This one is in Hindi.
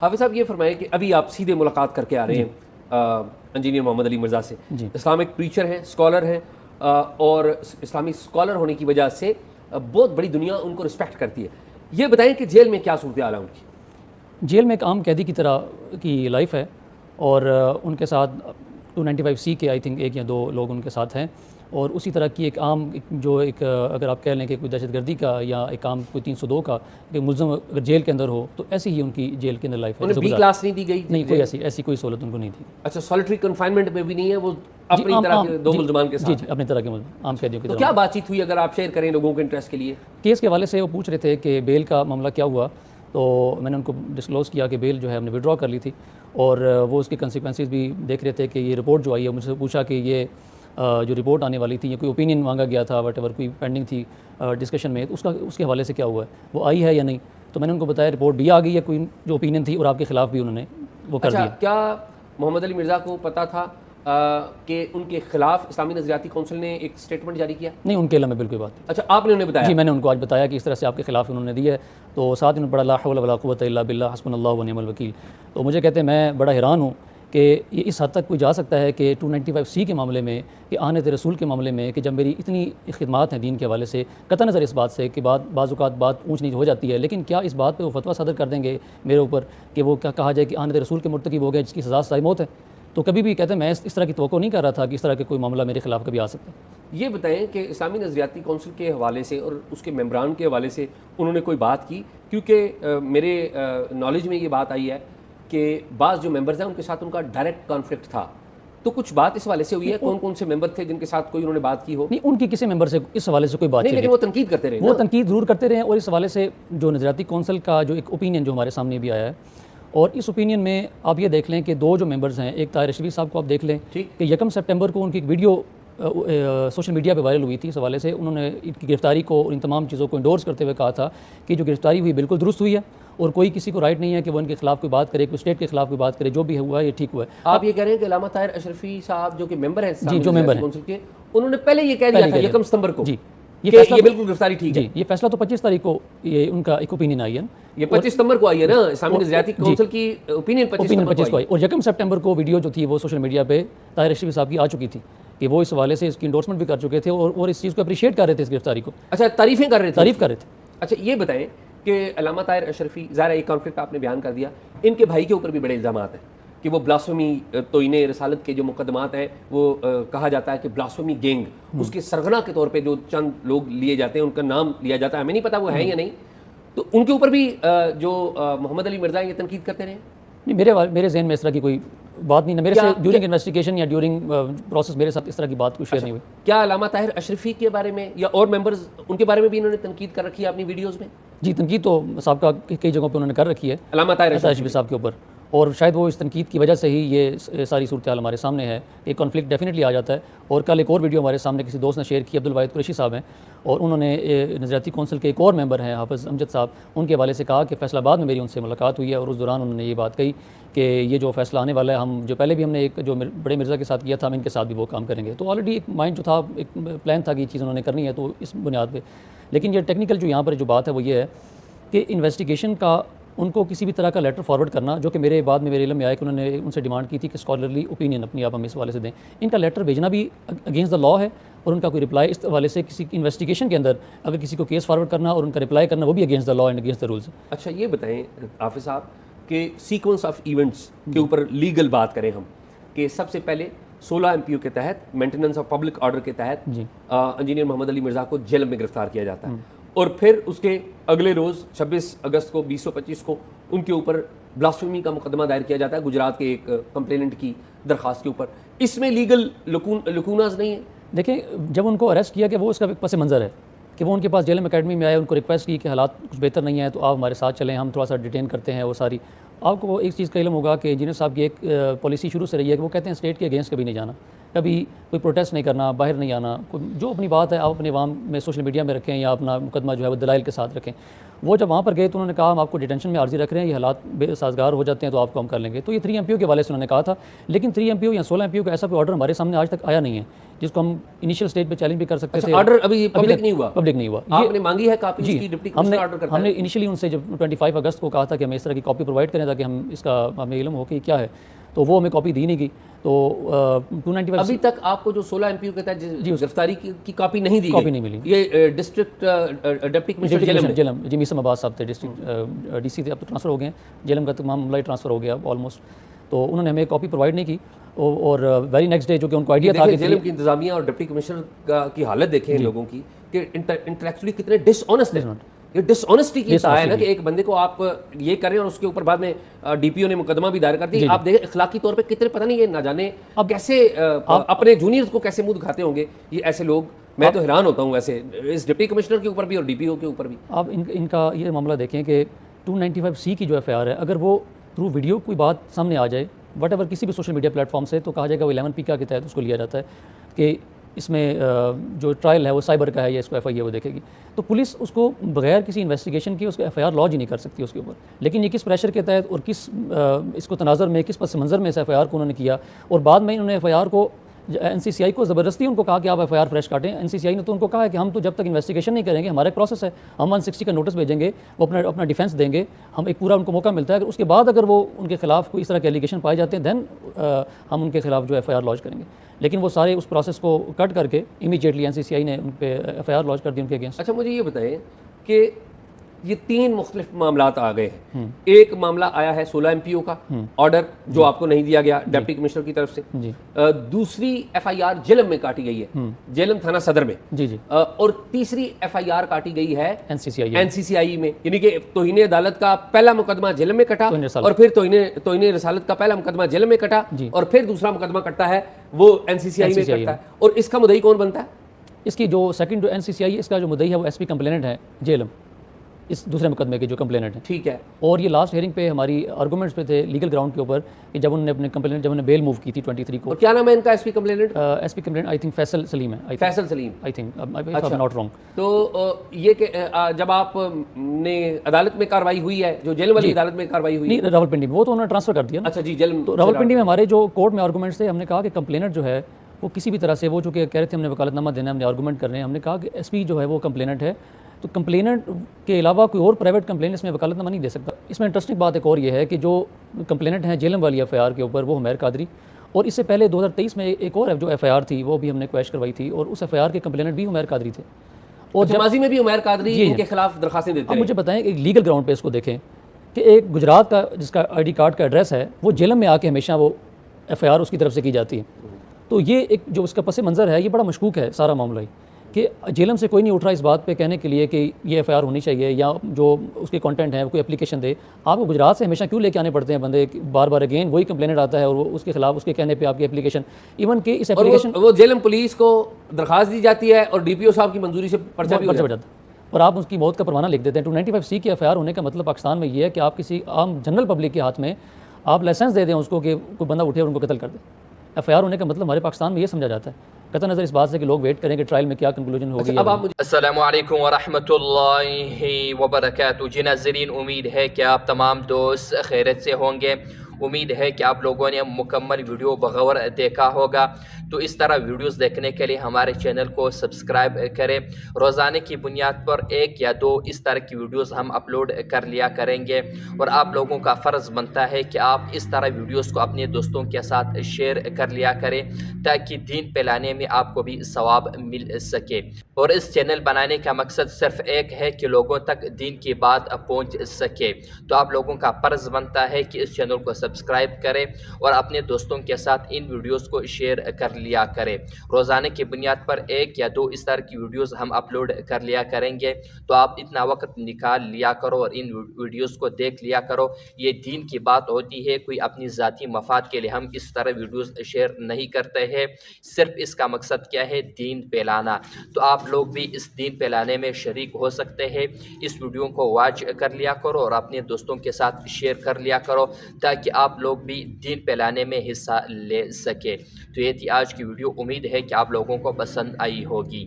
हाफिज साहब ये फरमाएं कि अभी आप सीधे मुलाकात करके आ रहे हैं इंजीनियर मोहम्मद अली मिर्ज़ा से। इस्लामिक प्रीचर हैं, स्कॉलर हैं, और इस्लामिक स्कॉलर होने की वजह से बहुत बड़ी दुनिया उनको रिस्पेक्ट करती है। ये बताएं कि जेल में क्या सूरत हाल है उनकी? जेल में एक आम कैदी की तरह की लाइफ है और उनके साथ 295C के आई थिंक एक या दो लोग उनके साथ हैं और उसी तरह की एक आम अगर आप कह लें कि कोई दहशतगर्दी का या एक आम कोई 302 का एक मुलज़म अगर जेल के अंदर हो तो ऐसी ही उनकी जेल के अंदर लाइफ है। उन्हें बी क्लास नहीं दी गई? नहीं, कोई ऐसी कोई सहूलत उनको नहीं दी। अच्छा, सॉलिटरी कन्फाइनमेंट में भी नहीं है, वो अपनी तरह के दो मुल्ज़मान के साथ? जी, अपनी तरह के आम कैदियों की तरह। तो क्या बातचीत हुई, अगर आप शेयर करें लोगों के इंटरेस्ट के लिए? केस के हवाले से वो पूछ रहे थे कि बेल का मामला क्या हुआ, तो मैंने उनको डिस्क्लोज़ किया कि बेल जो है हमने विड्रॉ कर ली थी और वो उसके कंसिक्वेंसेस भी देख रहे थे कि ये रिपोर्ट जो आई है, मुझसे पूछा कि ये जो रिपोर्ट आने वाली थी, ये कोई ओपिनियन मांगा गया था, वटेवर कोई पेंडिंग थी डिस्कशन में, तो उसके हवाले से क्या हुआ है, वो आई है या नहीं। तो मैंने उनको बताया रिपोर्ट भी आ गई है, कोई जो ओपिनियन थी और आपके खिलाफ भी उन्होंने वो कर दिया। क्या मोहम्मद अली मिर्ज़ा को पता था कि उनके खिलाफ इस्लामी नज़रियाती कौंसिल ने एक स्टेटमेंट जारी किया? नहीं, उनके इल्म में बिल्कुल बात नहीं। अच्छा, आपने उन्हें बताया? जी, मैंने उनको आज बताया कि इस तरह से आपके खिलाफ उन्होंने दी है, तो साथ ही उन्होंने बड़ा ला हौल वला कुव्वत इल्ला बिल्लाह हस्बुनल्लाहु व निअमल वकील। तो मुझे कहते हैं मैं बड़ा हैरान हूँ कि ये इस हद तक कोई जा सकता है कि 295C के मामले में, कि आने रसूल के मामले में, कि जब मेरी इतनी खिदमात हैं दीन के हवाले से, कतई नज़र इस बात से कि बाज़-औक़ात बात ऊँच नीच हो जाती है, लेकिन क्या इस बात पे वो फतवा सदर कर देंगे मेरे ऊपर कि वो क्या कहा जाए कि आने रसूल के मुर्तकिब हो गए जिसकी सज़ा सज़ाए मौत है? तो कभी भी कहते हैं मैं इस तरह की तवक्को नहीं कर रहा था कि इस तरह के कोई मामला मेरे खिलाफ कभी आ सकता है। ये बताएं कि इस्लामी नज़रियाती कौंसिल के हवाले से और उसके मेम्बरान के हवाले से उन्होंने कोई बात की? क्योंकि मेरे नॉलेज में ये बात आई है कि बाज़ जो मेंबर्स हैं उनके साथ उनका डायरेक्ट कॉन्फ्लिक्ट था, तो कुछ बात इस हवाले से हुई है? कौन कौन से मेंबर थे जिनके साथ कोई उन्होंने बात की हो? नहीं, उनकी किसी मेंबर से इस हवाले से कोई बात नहीं, लेकिन वो तनकीद करते रहे। वो तनकीद ज़रूर करते रहे और इस हवाले से जो नज़रियाती कौंसिल का जो एक ओपिनियन जो हमारे सामने भी आया है, और इस ओपिनियन में आप ये देख लें कि दो जो मेंबर्स हैं, एक ताहिर अशरफी साहब को आप देख लें कि 1 सितंबर को उनकी एक वीडियो सोशल मीडिया पे वायरल हुई थी। इस हवाले से उन्होंने इनकी गिरफ्तारी को और इन तमाम चीज़ों को इंडोर्स करते हुए कहा था कि जो गिरफ्तारी हुई बिल्कुल दुरुस्त हुई है और कोई किसी को राइट नहीं है कि वो इनके खिलाफ कोई बात करे, कोई स्टेट के खिलाफ कोई बात करे, जो भी हुआ है ये ठीक हुआ है। आप ये कह रहे हैं कि अल्लामा ताहिर अशरफी साहब जो कि मेंबर हैं, जी, जो मेंबर हैं, के, उन्होंने पहले ये कह दिया था 1 सितंबर को जी ये फैसला ये बिल्कुल गिरफ्तारी ठीक है। ये फैसला तो 25 तारीख को ये उनका एक ओपिनियन आई है, ये 25 सितंबर को आई है ना, इस्लामी नज़रियाती कौंसिल की ओपिनियन 25 को आई। और 1 सितंबर को वीडियो जो थी वो सोशल मीडिया पे ताहिर अशरफी साहब की आ चुकी थी कि वो इस हवाले से इसकी इंडोर्समेंट भी कर चुके थे और इस चीज़ को अप्रिशिएट कर रहे थे, इस गिरफ्तारी को। अच्छा, तारीफ़ कर रहे थे। अच्छा, ये बताएं कि अल्लामा ताहिर अशरफी, ज़ाहिर एक कॉन्फ्लिक्ट आपने बयान कर दिया, इनके भाई के ऊपर भी बड़े इल्ज़ामात हैं कि वो ब्लास्फेमी, तोइने रसालत के जो मुकदमात हैं वो कहा जाता है कि ब्लास्फेमी गैंग, उसके सरगना के तौर पे जो चंद लोग लिए जाते हैं उनका नाम लिया जाता है, हमें नहीं पता वो है या नहीं, तो उनके ऊपर भी जो मोहम्मद अली मिर्ज़ा ये तनकीद करते रहे? नहीं, मेरे जहन में इस तरह की कोई बात नहीं, मेरे से ड्यूरिंग इन्वेस्टिगेशन या ड्यूरिंग प्रोसेस मेरे साथ इस तरह की बात कुछ शेयर नहीं हुई। क्या अल्लामा ताहिर अशरफी के बारे में या और मेंबर्स उनके बारे में भी इन्होंने तनकीद कर रखी है अपनी वीडियोज़ में? जी, तनकीद तो साहब कई जगहों पर उन्होंने कर रखी है अल्लामा ताहिर अशरफी साहब के ऊपर, और शायद वो इस तनकीद की वजह से ही ये सारी सूरत हाल हमारे सामने है। एक कॉन्फ्लिक्ट डेफिनेटली आ जाता है। और कल एक और वीडियो हमारे सामने किसी दोस्त ने शेयर की, अब्दुल वाहिद कुरैशी साहब हैं, और उन्होंने नज़रियाती कौंसिल के एक और मेंबर हैं हाफिज़ अमजद साहब, उनके हवाले से कहा कि फैसलाबाद में मेरी उनसे मुलाकात हुई है और उस दौरान उन्होंने ये बात कही कि ये जो फैसला आने वाला है, हम जो पहले भी हमने एक जो बड़े मिर्ज़ा के साथ किया था, हम इनके साथ भी वो काम करेंगे। तो ऑलरेडी एक माइंड जो था, एक प्लान था कि ये चीज़ उन्होंने करनी है, तो इस बुनियाद पर। लेकिन ये टेक्निकल जो यहाँ पर जो बात है वो ये है कि इन्वेस्टिगेशन का उनको किसी भी तरह का लेटर फॉरवर्ड करना, जो कि मेरे बाद में मेरे इल्म में आया कि उन्होंने उनसे डिमांड की थी कि स्कॉलरली ओपिनियन अपनी आप हम इस हवाले से दें। इनका लेटर भेजना भी अगेंस्ट द लॉ है और उनका कोई रिप्लाई इस हवाले से किसी इन्वेस्टिगेशन के अंदर अगर किसी को केस फॉरवर्ड करना और उनका रिप्लाई करना, वो भी against the law and against the rules. अच्छा, ये बताएं हाफिज़ साहब कि सीक्वेंस ऑफ इवेंट्स के ऊपर लीगल बात करें हम, कि सबसे पहले 16 MPO के तहत मेंटेनेंस ऑफ पब्लिक ऑर्डर के तहत इंजीनियर मोहम्मद अली मिर्ज़ा को जेल में गिरफ्तार किया जाता है, और फिर उसके अगले रोज़ 26 अगस्त को 2025 को उनके ऊपर ब्लास्फेमी का मुकदमा दायर किया जाता है गुजरात के एक कंप्लेनेंट की दरख्वास्त के ऊपर। इसमें लीगल लकूनाज नहीं है? देखिए, जब उनको अरेस्ट किया कि वो उसका पस मंज़र है कि वो उनके पास जेल अकेडमी में आए, उनको रिक्वेस्ट की कि हालात कुछ बेहतर नहीं है तो आप हमारे साथ चलें, हम थोड़ा सा डिटेन करते हैं। वो सारी आपको एक चीज़ का इल्म होगा कि इंजीनियर साहब की एक पॉलिसी शुरू से रही है कि वो कहते हैं स्टेट के अगेंस्ट कभी नहीं जाना, कभी कोई प्रोटेस्ट नहीं करना, बाहर नहीं आना, जो अपनी बात है आप अपने अवाम में सोशल मीडिया में रखें या अपना मुकदमा जो है वो दलाइल के साथ रखें। वो जब वहाँ पर गए तो उन्होंने कहा हम आपको डिटेंशन में आर्जी रख रहे हैं, ये हालात बेसाजगार हो जाते हैं तो आपको हम कर लेंगे। तो ये 3 MPO के हवाले से उन्होंने कहा था, लेकिन 3 MPO या 16 MPO का ऐसा कोई ऑर्डर हमारे सामने आज तक आया नहीं है जिसको हम इनिशियल स्टेज पे चैलेंज भी कर सकते थे। ऑर्डर अभी पब्लिक नहीं हुआ? पब्लिक नहीं हुआ। आपने मांगी है कॉपी इसकी? डिप्टी कमिश्नर ऑर्डर करता है? हमने इनिशियली उनसे जब 25 अगस्त को कहा था कि हमें इस तरह की कॉपी प्रोवाइड करें ताकि हम इसका हमें इल्म हो कि क्या है, तो वो हमें कॉपी दी नहीं गई। तो 295 अभी तक आपको जो 16 MPO के तहत गिरफ्तारी की कॉपी नहीं दी, कॉपी नहीं मिली। ये डिस्ट्रिक्ट डिप्टी कमिश्नर जेलम जी मीसम अब्बास साहब थे, डिस्ट्रिक्ट DC थे, अब तो ट्रांसफ़र हो गए हैं, जेलम का तमाम मामला ट्रांसफ़र हो गया ऑलमोस्ट। तो उन्होंने हमें कॉपी प्रोवाइड नहीं की और वेरी नेक्स्ट डे जो कि उनको आइडिया था कि जेलम की इंतजामिया और डिप्टी कमिश्नर की हालत देखें लोगों की कि इंटेलेक्चुअली कितने डिसऑनेस्ट है। ये डिसऑनेस्टी की है ना कि एक बंदे को आप ये करें और उसके ऊपर बाद में DPO ने मुकदमा भी दायर कर दिया। आप देखें इखलाकी तौर पे कितने पता नहीं ये ना जाने अब कैसे अपने जूनियर्स को कैसे मुंह दिखाते होंगे ये ऐसे लोग। मैं तो हैरान होता हूँ वैसे इस डिप्टी कमिश्नर के ऊपर भी और DPO के ऊपर भी। आप इनका ये मामला देखें कि 295C की जो FIR है, अगर वो थ्रू वीडियो कोई बात सामने आ जाए वट एवर किसी भी सोशल मीडिया प्लेटफॉर्म से, तो कहा जाएगा वो 11 PK के तहत उसको लिया जाता है कि इसमें जो ट्रायल है वो साइबर का है या इसको FIA वो देखेगी। तो पुलिस उसको बगैर किसी इन्वेस्टिगेशन के उसको FIR लॉन्च ही नहीं कर सकती उसके ऊपर। लेकिन ये किस प्रेशर के तहत और किस इसको तनाज़र में किस पस मंज़र में इस FIR को उन्होंने किया, और बाद में इन्होंने FIR को NCCI को ज़बरदस्ती उनको कहा कि आप FIR फ्रेश काटें। NCCI ने तो उनको कहा है कि हम तो जब तक इन्वेस्टिगेशन नहीं करेंगे, हमारा एक प्रोसेस है, हम 160 का नोटिस भेजेंगे, वो अपना डिफेंस देंगे, हम एक पूरा उनको मौका मिलता है। उसके बाद अगर वो उनके खिलाफ कोई इस तरह के एलिगेशन पाए जाते हैं देन हम उनके खिलाफ जो FIR लॉन्च करेंगे। लेकिन वो सारे उस प्रोसेस को कट करके इमीडिएटली NCCI ने उन पर FIR लॉन्च कर दी उनके अगेंस्ट। अच्छा मुझे ये बताएं कि ये 3 मुख्तलिफ मामलात आ गए हैं। एक मामला आया है 16 MPO का ऑर्डर जो आपको नहीं दिया गया डिप्टी कमिश्नर की तरफ से। दूसरी FIR जेलम में काटी गई है, जेलम थाना सदर में। जी। और तीसरी FIR काटी गई है NCCI में, यानी कि तौहीन अदालत का पहला मुकदमा जेलम में कटा और फिर तौहीन रसालत का पहला मुकदमा जेलम में कटा और फिर दूसरा मुकदमा कटता है वो NCCI में कटता है। और इसका मुद्दई कौन बनता है? इसकी जो सेकंड NCCI इसका जो मुद्दई है वो SP कंप्लेनेंट है जेलम, इस दूसरे मुकदमे के जो कंप्लेनेंट है। ठीक है। और ये लास्ट हियरिंग पे हमारी आर्गूमेंट्स पे थे लीगल ग्राउंड के ऊपर कि जब उन्होंने अपने कंप्लेनेंट जब उन्होंने बेल मूव की थी 23 को। और क्या नाम है इनका SP complainant? SP complainant I think Faisal Saleem है। Faisal Saleem I think, if I am not wrong. तो ये कि जब आपने अदालत में कार्रवाई हुई है, जो जेल वाली अदालत में कार्रवाई हुई नहीं रावलपिंडी में, वो तो उन्होंने ट्रांसफर कर दिया। अच्छा जी, जेल। तो रावलपिंडी में हमारे जो कोर्ट में आर्गूमेंट्स थे, हमने कहा कि कंप्लेनेंट जो है वो किसी भी तरह से वो जो कि कह रहे थे हमने वकालतनामा देना है, हमने आर्गूमेंट करने हैं, हमने कहा कि SP जो है वो कंप्लेनेंट है, तो कंप्लेनेंट के अलावा कोई और प्राइवेट कंप्लेन इसमें वकालतनामा नहीं दे सकता। इसमें इंटरेस्टिंग बात एक और ये है कि जो कंप्लेनेंट हैं जेलम वाली FIR के ऊपर वो हुमैर कादरी, और इससे पहले 2023 में एक और जो FIR थी वो भी हमने क्वैश करवाई थी और उस FIR के कंप्लेनेंट भी हुमैर कादरी थे। और जब माजी में भी हुमैर कादरी इनके खिलाफ दरखास्तें देते हैं। मुझे बताएं कि लीगल ग्राउंड पे इसको देखें कि एक गुजरात का जिसका ID कार्ड का एड्रेस है वो जेलम में आके हमेशा वो FIR उसकी तरफ से की जाती है। तो ये एक जो उसका पस मंज़र है ये बड़ा मशकूक है सारा मामला ही, कि जेलम से कोई नहीं उठ रहा इस बात पे कहने के लिए कि ये FIR होनी चाहिए या जो उसके कंटेंट है कोई एप्लीकेशन दे। आपको गुजरात से हमेशा क्यों लेके आने पड़ते हैं बंदे, बार बार अगेन वही कंप्लेनेंट आता है और वो उसके खिलाफ उसके कहने पे आपकी एप्लीकेशन, इवन कि इस एप्लीकेशन वो जेलम पुलिस को दरखास्त दी जाती है और DPO साहब की मंजूरी से पर्चा भी हो जाता है और आप उसकी मौत का परवाना लिख देते हैं। 295C की FIR होने का मतलब पाकिस्तान में ये है कि आप किसी आम जनरल पब्लिक के हाथ में आप लाइसेंस दे दें उसको कि कोई बंदा उठे और उनको कत्ल कर दे। FIR होने का मतलब हमारे पाकिस्तान में ये समझा जाता है, कतई नज़र इस बात से कि लोग वेट करें कि ट्रायल में क्या कंक्लूजन होगी। अब आप मुझे अस्सलामु अलैकुम वरहमतुल्लाहि वबरकातुहू। जी नाज़रीन, उम्मीद है कि आप तमाम दोस्त खैरियत से होंगे। उम्मीद है कि आप लोगों ने मुकम्मल वीडियो बगौर देखा होगा। तो इस तरह वीडियोस देखने के लिए हमारे चैनल को सब्सक्राइब करें। रोज़ाना की बुनियाद पर 1 या 2 इस तरह की वीडियोस हम अपलोड कर लिया करेंगे और आप लोगों का फ़र्ज़ बनता है कि आप इस तरह वीडियोस को अपने दोस्तों के साथ शेयर कर लिया करें ताकि दीन फैलाने में आपको भी सवाब मिल सके। और इस चैनल बनाने का मकसद सिर्फ एक है कि लोगों तक दीन की बात पहुँच सके। तो आप लोगों का फ़र्ज़ बनता है कि इस चैनल को सब्सक्राइब करें और अपने दोस्तों के साथ इन वीडियोस को शेयर कर लिया करें। रोज़ाना की बुनियाद पर 1 या 2 इस तरह की वीडियोस हम अपलोड कर लिया करेंगे। तो आप इतना वक्त निकाल लिया करो और इन वीडियोस को देख लिया करो। ये दीन की बात होती है, कोई अपनी ज़ाती मफाद के लिए हम इस तरह वीडियोस शेयर नहीं करते हैं। सिर्फ इसका मकसद क्या है? दीन फैलाना। तो आप लोग भी इस दीन फैलाने में शरीक हो सकते हैं। इस वीडियो को वॉच कर लिया करो और अपने दोस्तों के साथ शेयर कर लिया करो ताकि आप लोग भी दीन फैलाने में हिस्सा ले सके। तो ये थी आज की वीडियो, उम्मीद है कि आप लोगों को पसंद आई होगी।